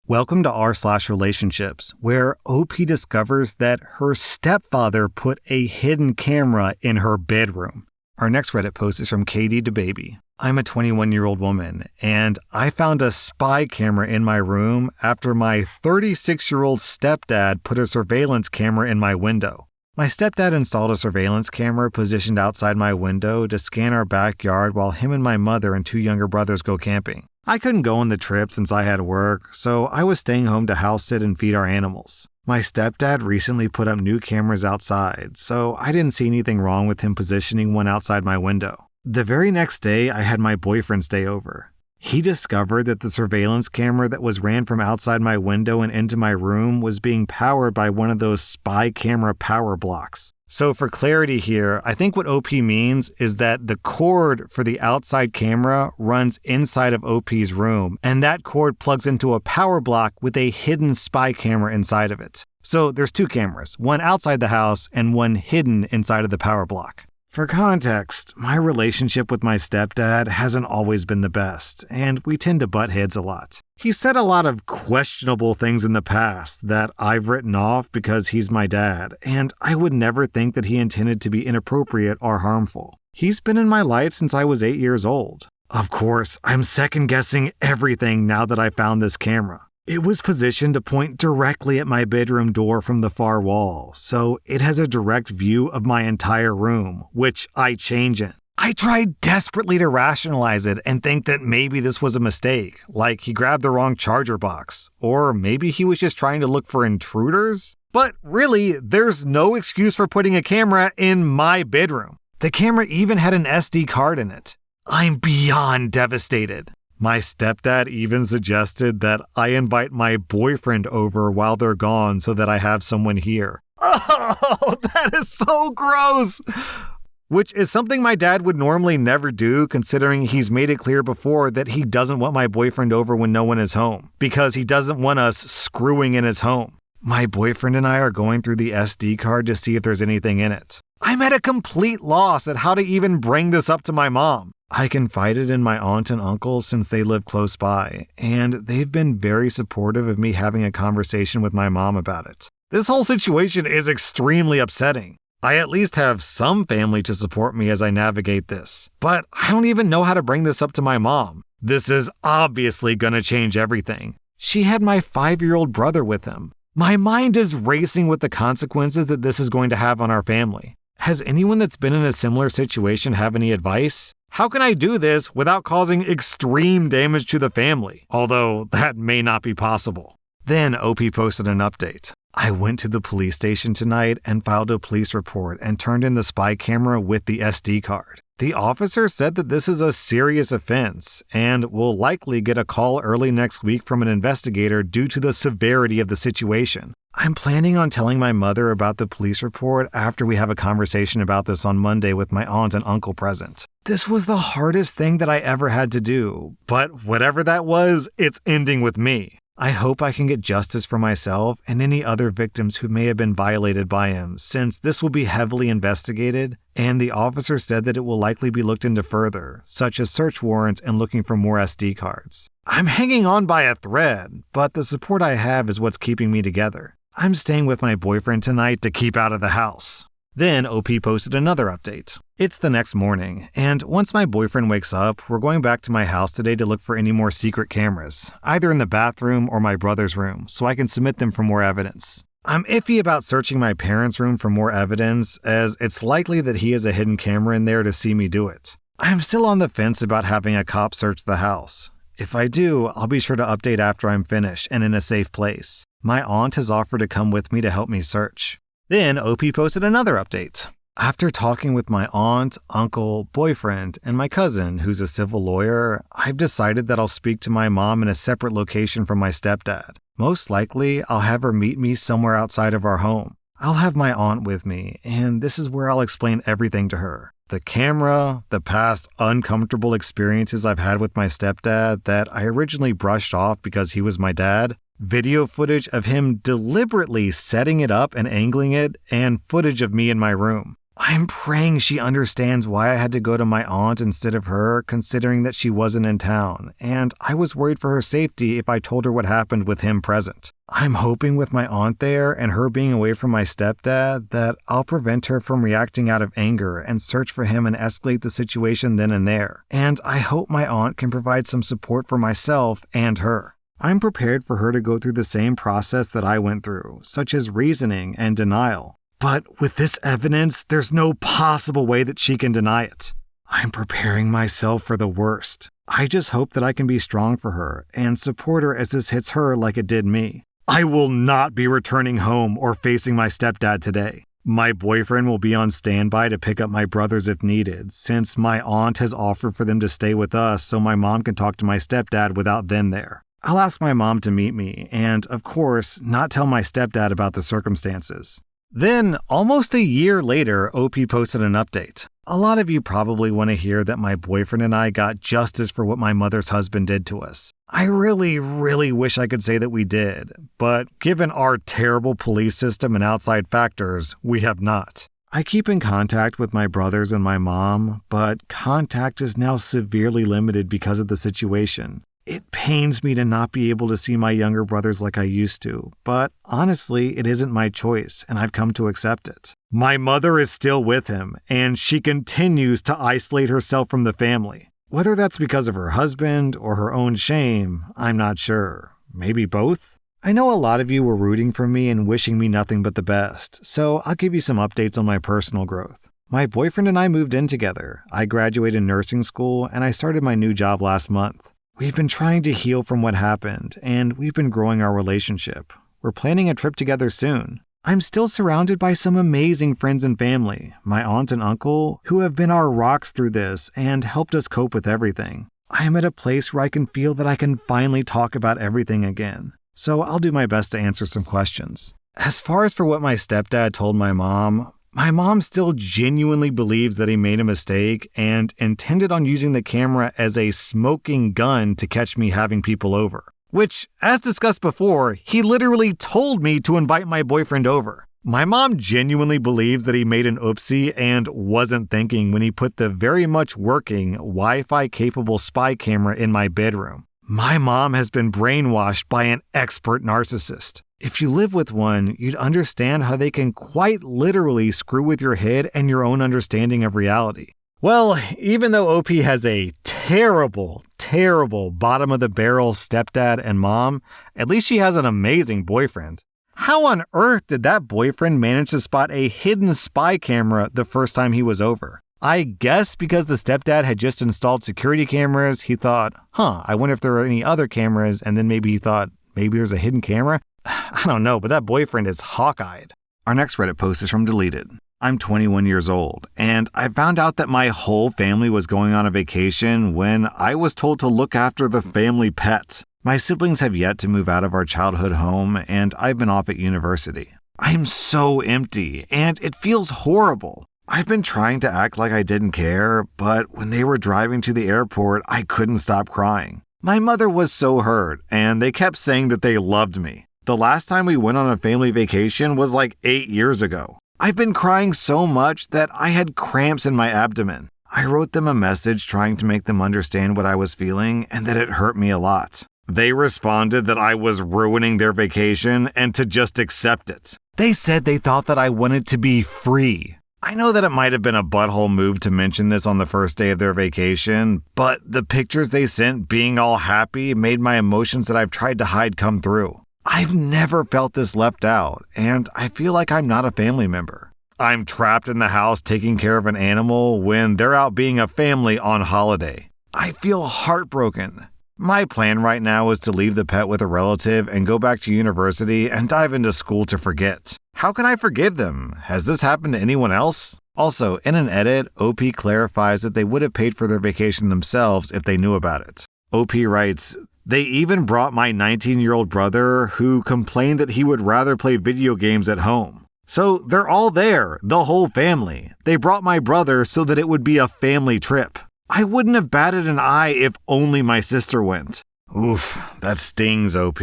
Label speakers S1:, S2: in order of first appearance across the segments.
S1: Welcome to rSlash Relationships, where OP discovers that her stepfather put a hidden camera in her bedroom. Our next Reddit post is from Katie DeBaby. I'm a 21-year-old woman, and I found a spy camera in my room after my 36-year-old stepdad put a surveillance camera in my window. My stepdad installed a surveillance camera positioned outside my window to scan our backyard while him and my mother and two younger brothers go camping. I couldn't go on the trip since I had work, so I was staying home to house sit and feed our animals. My stepdad recently put up new cameras outside, so I didn't see anything wrong with him positioning one outside my window. The very next day, I had my boyfriend stay over. He discovered that the surveillance camera that was ran from outside my window and into my room was being powered by one of those spy camera power blocks. So for clarity here, I think what OP means is that the cord for the outside camera runs inside of OP's room, and that cord plugs into a power block with a hidden spy camera inside of it. So there's two cameras, one outside the house and one hidden inside of the power block. For context, my relationship with my stepdad hasn't always been the best, and we tend to butt heads a lot. He said a lot of questionable things in the past that I've written off because he's my dad, and I would never think that he intended to be inappropriate or harmful. He's been in my life since I was 8 years old. Of course, I'm second-guessing everything now that I found this camera. It was positioned to point directly at my bedroom door from the far wall, so it has a direct view of my entire room, which I change in. I tried desperately to rationalize it and think that maybe this was a mistake, like he grabbed the wrong charger box, or maybe he was just trying to look for intruders. But really, there's no excuse for putting a camera in my bedroom. The camera even had an SD card in it. I'm beyond devastated. My stepdad even suggested that I invite my boyfriend over while they're gone so that I have someone here. Oh, that is so gross! Which is something my dad would normally never do, considering he's made it clear before that he doesn't want my boyfriend over when no one is home, because he doesn't want us screwing in his home. My boyfriend and I are going through the SD card to see if there's anything in it. I'm at a complete loss at how to even bring this up to my mom. I confided in my aunt and uncle since they live close by, and they've been very supportive of me having a conversation with my mom about it. This whole situation is extremely upsetting. I at least have some family to support me as I navigate this, but I don't even know how to bring this up to my mom. This is obviously gonna change everything. She had my 5-year-old brother with him. My mind is racing with the consequences that this is going to have on our family. Has anyone that's been in a similar situation have any advice? How can I do this without causing extreme damage to the family? Although that may not be possible. Then OP posted an update. I went to the police station tonight and filed a police report and turned in the spy camera with the SD card. The officer said that this is a serious offense and will likely get a call early next week from an investigator due to the severity of the situation. I'm planning on telling my mother about the police report after we have a conversation about this on Monday with my aunt and uncle present. This was the hardest thing that I ever had to do, but whatever that was, it's ending with me. I hope I can get justice for myself and any other victims who may have been violated by him, since this will be heavily investigated, and the officer said that it will likely be looked into further, such as search warrants and looking for more SD cards. I'm hanging on by a thread, but the support I have is what's keeping me together. I'm staying with my boyfriend tonight to keep out of the house. Then OP posted another update. It's the next morning, and once my boyfriend wakes up, we're going back to my house today to look for any more secret cameras, either in the bathroom or my brother's room, so I can submit them for more evidence. I'm iffy about searching my parents' room for more evidence, as it's likely that he has a hidden camera in there to see me do it. I'm still on the fence about having a cop search the house. If I do, I'll be sure to update after I'm finished and in a safe place. My aunt has offered to come with me to help me search. Then OP posted another update. After talking with my aunt, uncle, boyfriend, and my cousin, who's a civil lawyer, I've decided that I'll speak to my mom in a separate location from my stepdad. Most likely, I'll have her meet me somewhere outside of our home. I'll have my aunt with me, and this is where I'll explain everything to her. The camera, the past uncomfortable experiences I've had with my stepdad that I originally brushed off because he was my dad, video footage of him deliberately setting it up and angling it, and footage of me in my room. I'm praying she understands why I had to go to my aunt instead of her, considering that she wasn't in town, and I was worried for her safety if I told her what happened with him present. I'm hoping with my aunt there and her being away from my stepdad that I'll prevent her from reacting out of anger and search for him and escalate the situation then and there. And I hope my aunt can provide some support for myself and her. I'm prepared for her to go through the same process that I went through, such as reasoning and denial. But with this evidence, there's no possible way that she can deny it. I'm preparing myself for the worst. I just hope that I can be strong for her and support her as this hits her like it did me. I will not be returning home or facing my stepdad today. My boyfriend will be on standby to pick up my brothers if needed, since my aunt has offered for them to stay with us so my mom can talk to my stepdad without them there. I'll ask my mom to meet me and, of course, not tell my stepdad about the circumstances. Then, almost a year later, OP posted an update. A lot of you probably want to hear that my boyfriend and I got justice for what my mother's husband did to us. I really wish I could say that we did, but given our terrible police system and outside factors, we have not. I keep in contact with my brothers and my mom, but contact is now severely limited because of the situation. It pains me to not be able to see my younger brothers like I used to, but honestly, it isn't my choice, and I've come to accept it. My mother is still with him, and she continues to isolate herself from the family. Whether that's because of her husband or her own shame, I'm not sure. Maybe both? I know a lot of you were rooting for me and wishing me nothing but the best, so I'll give you some updates on my personal growth. My boyfriend and I moved in together. I graduated nursing school, and I started my new job last month. We've been trying to heal from what happened, and we've been growing our relationship. We're planning a trip together soon. I'm still surrounded by some amazing friends and family, my aunt and uncle, who have been our rocks through this and helped us cope with everything. I am at a place where I can feel that I can finally talk about everything again, so I'll do my best to answer some questions. As far as for what my stepdad told my mom still genuinely believes that he made a mistake and intended on using the camera as a smoking gun to catch me having people over. Which, as discussed before, he literally told me to invite my boyfriend over. My mom genuinely believes that he made an oopsie and wasn't thinking when he put the very much working Wi-Fi capable spy camera in my bedroom. My mom has been brainwashed by an expert narcissist. If you live with one, you'd understand how they can quite literally screw with your head and your own understanding of reality. Well, even though OP has a terrible bottom-of-the-barrel stepdad and mom, at least she has an amazing boyfriend. How on earth did that boyfriend manage to spot a hidden spy camera the first time he was over? I guess because the stepdad had just installed security cameras, he thought, I wonder if there are any other cameras, and then maybe he thought, maybe there's a hidden camera? I don't know, but that boyfriend is hawk-eyed. Our next Reddit post is from Deleted. I'm 21 years old, and I found out that my whole family was going on a vacation when I was told to look after the family pet. My siblings have yet to move out of our childhood home, and I've been off at university. I'm so empty, and it feels horrible. I've been trying to act like I didn't care, but when they were driving to the airport, I couldn't stop crying. My mother was so hurt, and they kept saying that they loved me. The last time we went on a family vacation was like 8 years ago. I've been crying so much that I had cramps in my abdomen. I wrote them a message trying to make them understand what I was feeling and that it hurt me a lot. They responded that I was ruining their vacation and to just accept it. They said they thought that I wanted to be free. I know that it might have been a butthole move to mention this on the first day of their vacation, but the pictures they sent being all happy made my emotions that I've tried to hide come through. I've never felt this left out, and I feel like I'm not a family member. I'm trapped in the house taking care of an animal when they're out being a family on holiday. I feel heartbroken. My plan right now is to leave the pet with a relative and go back to university and dive into school to forget. How can I forgive them? Has this happened to anyone else? Also, in an edit, OP clarifies that they would have paid for their vacation themselves if they knew about it. OP writes, "They even brought my 19-year-old brother who complained that he would rather play video games at home. So they're all there, the whole family. They brought my brother so that it would be a family trip. I wouldn't have batted an eye if only my sister went." Oof, that stings, OP.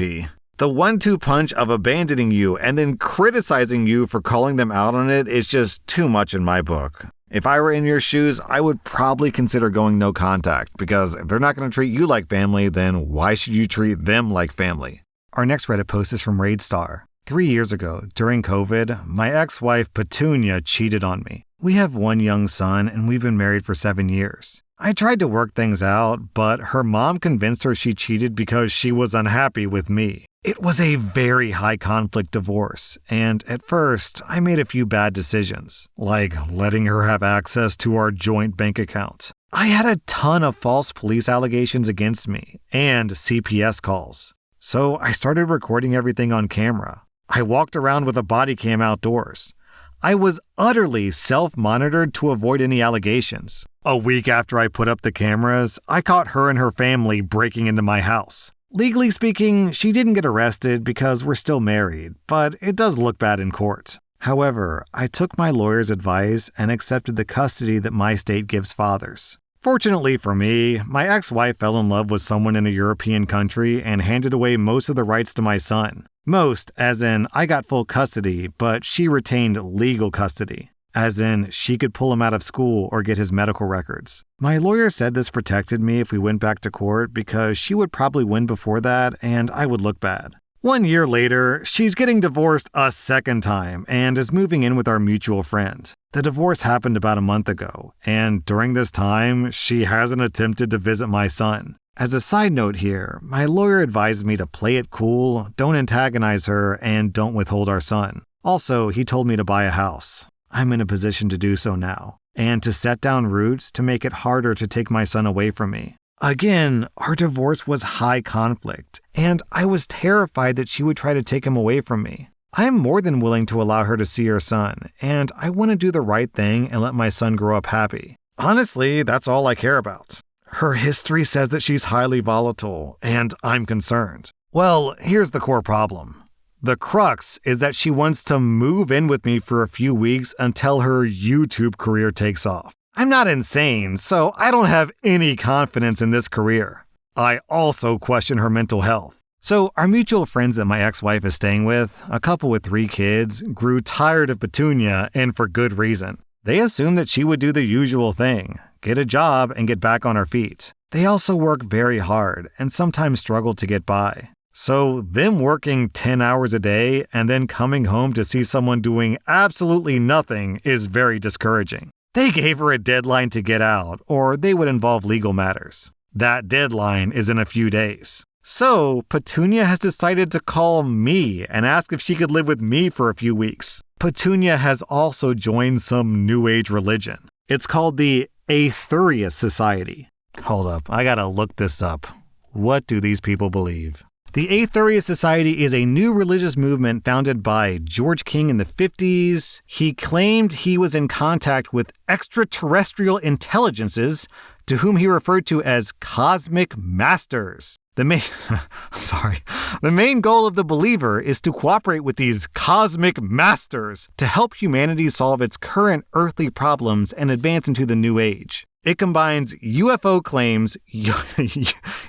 S1: The 1-2 punch of abandoning you and then criticizing you for calling them out on it is just too much in my book. If I were in your shoes, I would probably consider going no contact, because if they're not going to treat you like family, then why should you treat them like family? Our next Reddit post is from RaidStar. 3 years ago, during COVID, my ex-wife Petunia cheated on me. We have one young son and we've been married for 7 years. I tried to work things out, but her mom convinced her she cheated because she was unhappy with me. It was a very high conflict divorce, and at first, I made a few bad decisions, like letting her have access to our joint bank account. I had a ton of false police allegations against me, and CPS calls. So I started recording everything on camera. I walked around with a body cam outdoors. I was utterly self-monitored to avoid any allegations. A week after I put up the cameras, I caught her and her family breaking into my house. Legally speaking, she didn't get arrested because we're still married, but it does look bad in court. However, I took my lawyer's advice and accepted the custody that my state gives fathers. Fortunately for me, my ex-wife fell in love with someone in a European country and handed away most of the rights to my son. Most, as in I got full custody, but she retained legal custody. As in, she could pull him out of school or get his medical records. My lawyer said this protected me if we went back to court because she would probably win before that and I would look bad. 1 year later, she's getting divorced a second time and is moving in with our mutual friend. The divorce happened about a month ago, and during this time, she hasn't attempted to visit my son. As a side note here, my lawyer advised me to play it cool, don't antagonize her, and don't withhold our son. Also, he told me to buy a house. I'm in a position to do so now, and to set down roots to make it harder to take my son away from me. Again, our divorce was high conflict, and I was terrified that she would try to take him away from me. I am more than willing to allow her to see her son, and I want to do the right thing and let my son grow up happy. Honestly, that's all I care about. Her history says that she's highly volatile, and I'm concerned. Well, here's the core problem. The crux is that she wants to move in with me for a few weeks until her YouTube career takes off. I'm not insane, so I don't have any confidence in this career. I also question her mental health. So our mutual friends that my ex-wife is staying with, a couple with 3 kids, grew tired of Petunia, and for good reason. They assumed that she would do the usual thing, get a job and get back on her feet. They also work very hard and sometimes struggle to get by. So them working 10 hours a day and then coming home to see someone doing absolutely nothing is very discouraging. They gave her a deadline to get out, or they would involve legal matters. That deadline is in a few days. So Petunia has decided to call me and ask if she could live with me for a few weeks. Petunia has also joined some New Age religion. It's called the Aetherius Society. Hold up, I gotta look this up. What do these people believe? The Aetherius Society is a new religious movement founded by George King in the 50s. He claimed he was in contact with extraterrestrial intelligences, to whom he referred to as cosmic masters. The main goal of the believer is to cooperate with these cosmic masters to help humanity solve its current earthly problems and advance into the new age. It combines UFO claims,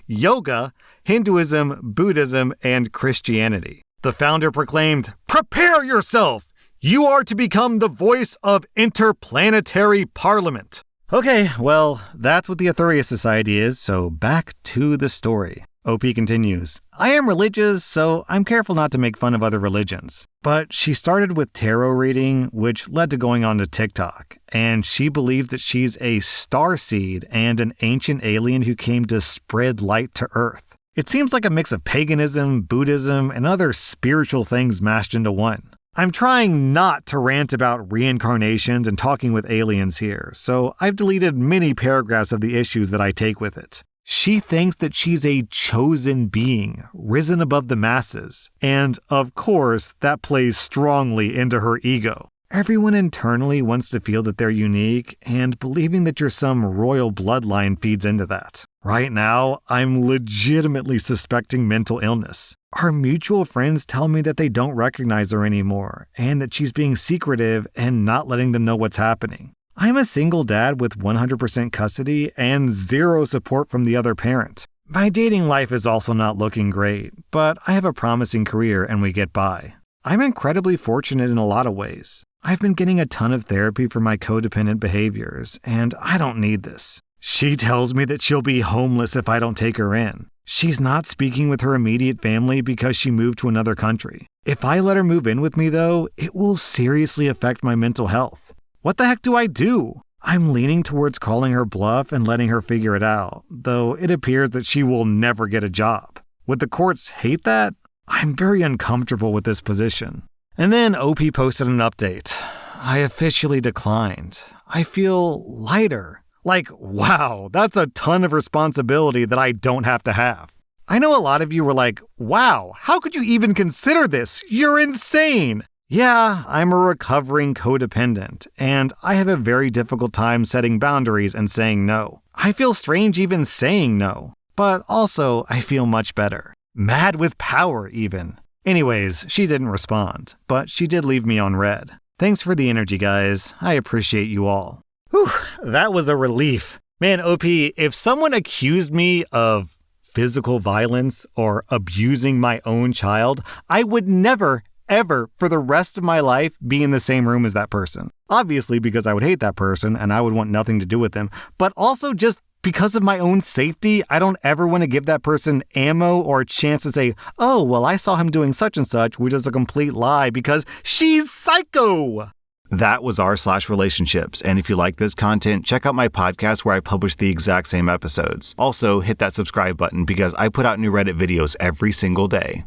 S1: yoga, Hinduism, Buddhism, and Christianity. The founder proclaimed, "Prepare yourself! You are to become the voice of interplanetary parliament." Okay, well, that's what the Aetherius Society is, so back to the story. OP continues, I am religious, so I'm careful not to make fun of other religions. But she started with tarot reading, which led to going on to TikTok, and she believes that she's a starseed and an ancient alien who came to spread light to Earth. It seems like a mix of paganism, Buddhism, and other spiritual things mashed into one. I'm trying not to rant about reincarnations and talking with aliens here, so I've deleted many paragraphs of the issues that I take with it. She thinks that she's a chosen being, risen above the masses, and of course, that plays strongly into her ego. Everyone internally wants to feel that they're unique, and believing that you're some royal bloodline feeds into that. Right now, I'm legitimately suspecting mental illness. Our mutual friends tell me that they don't recognize her anymore, and that she's being secretive and not letting them know what's happening. I'm a single dad with 100% custody and zero support from the other parent. My dating life is also not looking great, but I have a promising career and we get by. I'm incredibly fortunate in a lot of ways. I've been getting a ton of therapy for my codependent behaviors, and I don't need this. She tells me that she'll be homeless if I don't take her in. She's not speaking with her immediate family because she moved to another country. If I let her move in with me, though, it will seriously affect my mental health. What the heck do I do? I'm leaning towards calling her bluff and letting her figure it out, though it appears that she will never get a job. Would the courts hate that? I'm very uncomfortable with this position. And then OP posted an update. I officially declined. I feel lighter. Like, wow, that's a ton of responsibility that I don't have to have. I know a lot of you were like, wow, how could you even consider this? You're insane. Yeah, I'm a recovering codependent, and I have a very difficult time setting boundaries and saying no. I feel strange even saying no, but also I feel much better. Mad with power, even. Anyways, she didn't respond, but she did leave me on red. Thanks for the energy, guys. I appreciate you all. Whew, that was a relief. Man, OP, if someone accused me of physical violence or abusing my own child, I would never, ever, for the rest of my life, be in the same room as that person. Obviously, because I would hate that person and I would want nothing to do with them, but also just because of my own safety, I don't ever want to give that person ammo or a chance to say, oh, well, I saw him doing such and such, which is a complete lie because she's psycho. That was rSlash relationships, and if you like this content, check out my podcast where I publish the exact same episodes. Also, hit that subscribe button because I put out new Reddit videos every single day.